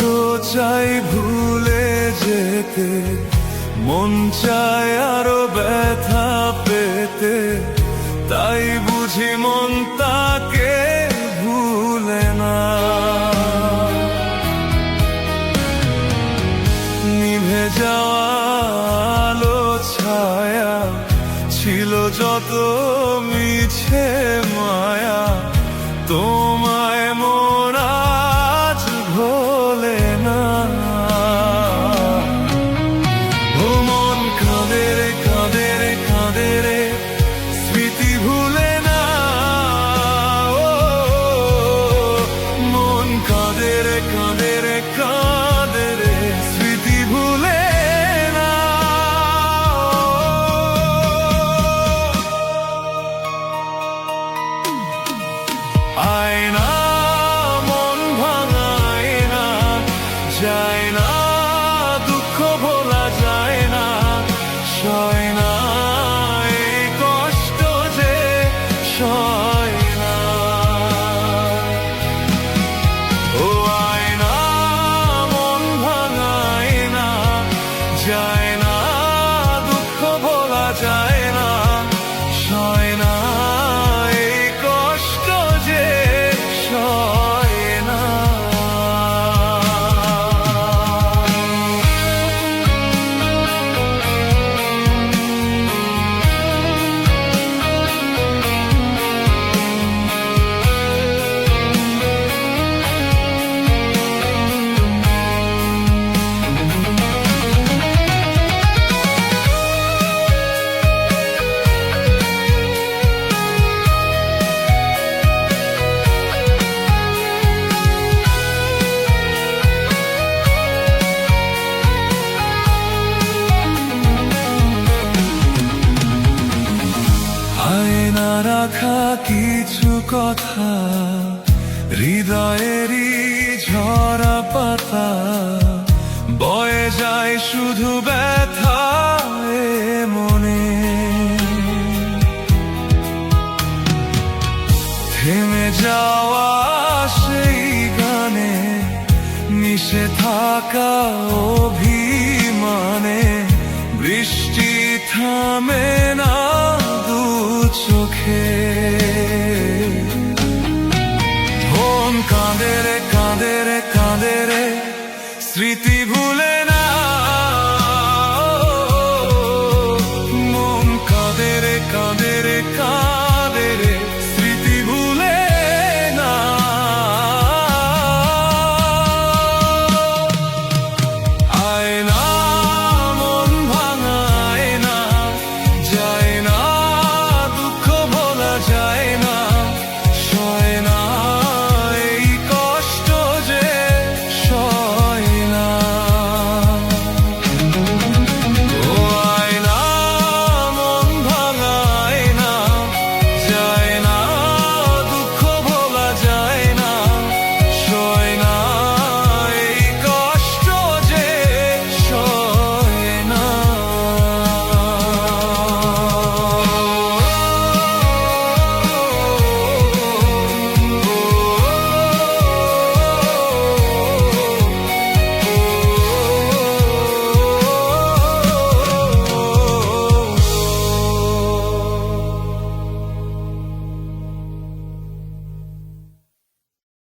তো চাই ভুলে যেতে, মন চায় আরো ব্যথা পেতে, তাই বুঝি মন তাকে ভুলে না। নিভে যাওয়া আলো ছায়া ছিল যত মিছে মায়া, তোমায় মন আজ ভোলে না। ও মন কাঁদে রে কাঁদে রে কাঁদে রে, স্মৃতি ভুলে না। ও মন কাঁদে রে কাঁদে রে কাঁদে রে, স্মৃতি ভুলে না। আয়না মন ভাঙায় না, যায় না দুঃখ ভোলা যায় না, সয় না এই কষ্ট যে সয় না। ও আয়না মন ভাঙায় না, যায় না দুঃখ ভোলা যায় না, সয় না এই কষ্ট যে সয় না। আয়না রাখা কিছু কথা, হৃদয়েরই ঝরা পাতা, বয়ে যায় শুধু ব্যথা এ মনে। থেমে যাওয়া সেই গানে, মিশে থাকা অভিমানে, বৃষ্টি থামে না দু চোখে।